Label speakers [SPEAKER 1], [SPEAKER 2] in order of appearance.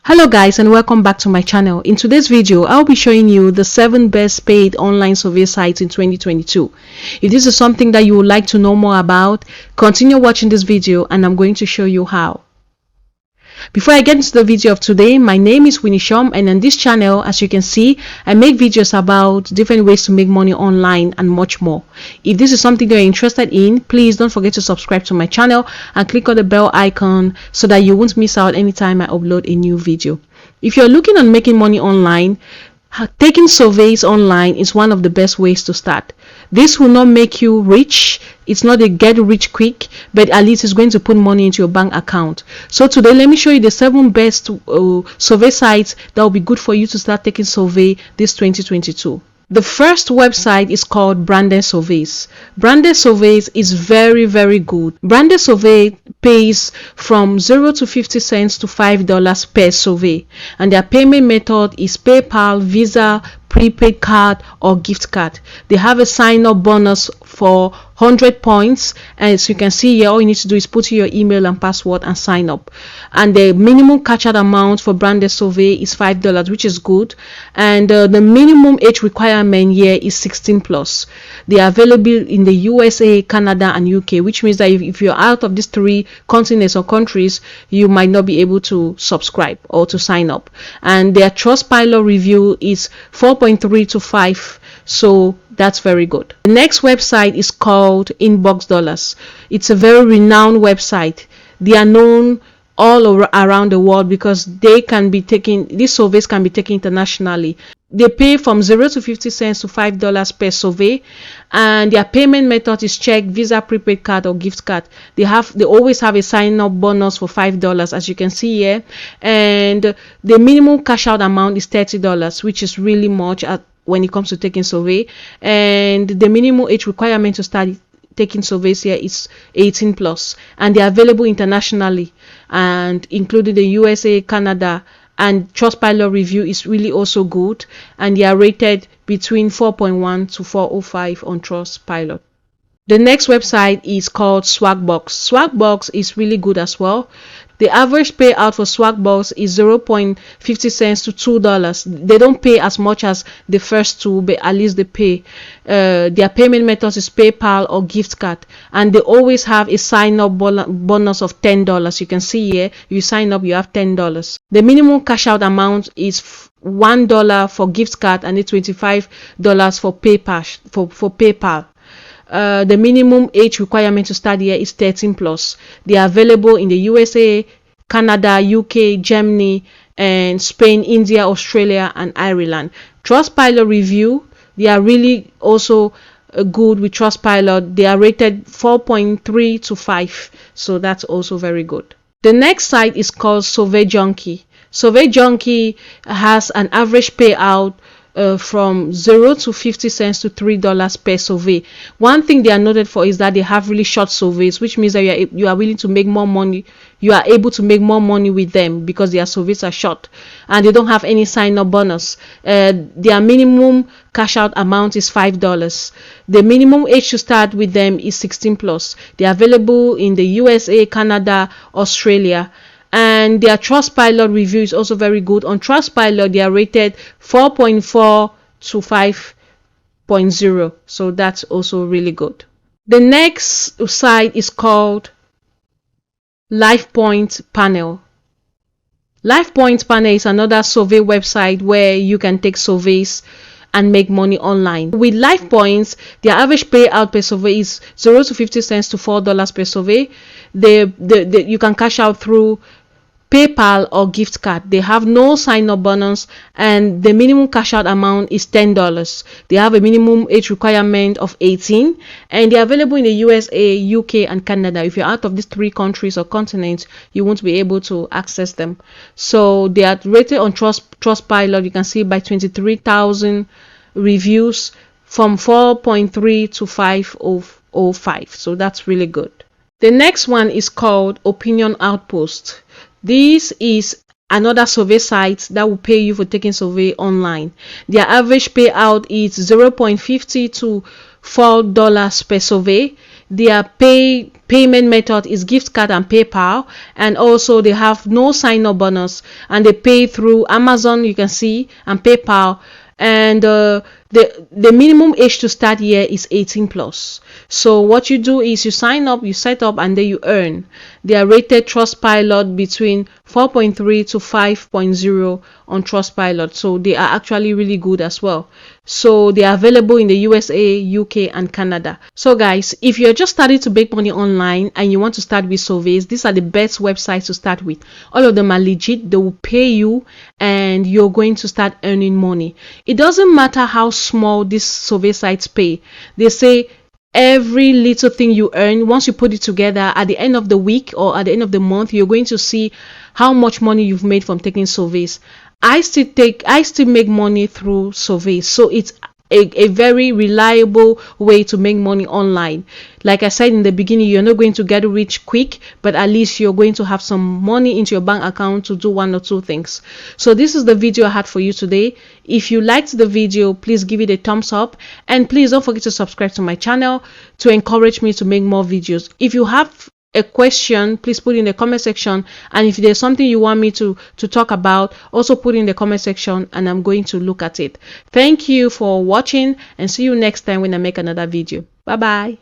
[SPEAKER 1] Hello guys, and welcome back to my channel. In today's video, I'll be showing you the 7 best paid online survey sites in 2022. If this is something that you would like to know more about, continue watching this video and I'm going to show you how. Before I get into the video of today, my name is Winnie Shom, and on this channel, as you can see, I make videos about different ways to make money online and much more. If this is something you're interested in, please don't forget to subscribe to my channel and click on the bell icon so that you won't miss out anytime I upload a new video. If you're looking on making money online, taking surveys online is one of the best ways to start. This will not make you rich. It's not a get rich quick, but at least it's going to put money into your bank account. So today, let me show you the 7 best survey sites that will be good for you to start taking survey this 2022. The first website is called Brandeis Surveys. Brandeis Surveys is very good. Brandeis Survey pays from 0 to 50 cents to $5 per survey, and their payment method is PayPal, Visa, prepaid card or gift card. They have a sign-up bonus for 100 points, and as you can see here, all you need to do is put in your email and password and sign up. And the minimum cash out amount for Brandeis Survey is $5, which is good, and the minimum age requirement here is 16 plus. They are available in the USA, Canada and UK, which means that if you're out of these 3 continents or countries, you might not be able to subscribe or to sign up. And their Trustpilot review is 4.3 to 5, so that's very good. The next website is called Inbox Dollars. It's a very renowned website. They are known all around the world because these surveys can be taken internationally. They pay from 0 to 50 cents to $5 per survey, and their payment method is check, Visa, prepaid card or gift card. They always have a sign up bonus for $5, as you can see here, and the minimum cash out amount is $30, which is really much when it comes to taking survey, and the minimum age requirement to start taking surveys here is 18 plus, and they are available internationally and including the USA, Canada, and Trustpilot review is really also good, and they are rated between 4.1 to 4.05 on Trustpilot. The next website is called Swagbucks. Swagbucks is really good as well. The average payout for Swagbucks is 0.50 cents to $2. They don't pay as much as the first 2, but at least they pay. Their payment method is PayPal or gift card, and they always have a sign-up bonus of $10. You can see here, you sign up, you have $10. The minimum cash out amount is $1 for gift card and $25 for PayPal. The minimum age requirement to start here is 13 plus. They are available in the USA, Canada, UK, Germany, and Spain, India, Australia, and Ireland. Trustpilot review, they are really also good with Trustpilot. They are rated 4.3 to 5, so that's also very good. The next site is called Survey Junkie. Survey Junkie has an average payout from 0 to 50 cents to $3 per survey. One thing they are noted for is that they have really short surveys, which means that you are willing to make more money. You are able to make more money with them because their surveys are short, and they don't have any sign-up bonus. Their minimum cash out amount is $5. The minimum age to start with them is 16 plus. They are available in the USA, Canada, Australia. And their Trustpilot review is also very good. On Trustpilot, they are rated 4.4 to 5.0. So that's also really good. The next site is called Lifepoint Panel. Lifepoint Panel is another survey website where you can take surveys and make money online. With Lifepoints, their average payout per survey is 0 to 50 cents to $4 per survey. You can cash out through PayPal or gift card. They have no sign-up bonus, and the minimum cash out amount is $10. They have a minimum age requirement of 18, and they are available in the USA, UK, and Canada. If you're out of these 3 countries or continents, you won't be able to access them. So they are rated on Trustpilot. You can see by 23,000 reviews from 4.3 to 5.05. So that's really good. The next one is called Opinion Outpost. This is another survey site that will pay you for taking survey online. Their average payout is 0.50 to $4 per survey. their payment method is gift card and PayPal, and also they have no sign-up bonus, and they pay through Amazon, you can see, and PayPal. And the minimum age to start here is 18 plus. So what you do is you sign up, you set up, and then you earn. They are rated Trustpilot between 4.3 to 5.0 on Trustpilot, so they are actually really good as well. So they are available in the USA, UK, and Canada. So guys, if you're just starting to make money online and you want to start with surveys, these are the best websites to start with. All of them are legit. They will pay you and you're going to start earning money. It doesn't matter how small these survey sites pay. They say every little thing you earn, once you put it together at the end of the week or at the end of the month, you're going to see how much money you've made from taking surveys. I still make money through surveys, so it's a very reliable way to make money online. Like I said in the beginning, you're not going to get rich quick, but at least you're going to have some money into your bank account to do one or two things. So this is the video I had for you today. If you liked the video, please give it a thumbs up, and please don't forget to subscribe to my channel to encourage me to make more videos. If you have a question, please put in the comment section, and if there's something you want me to talk about, also put in the comment section and I'm going to look at it. Thank you for watching, and see you next time when I make another video. Bye bye.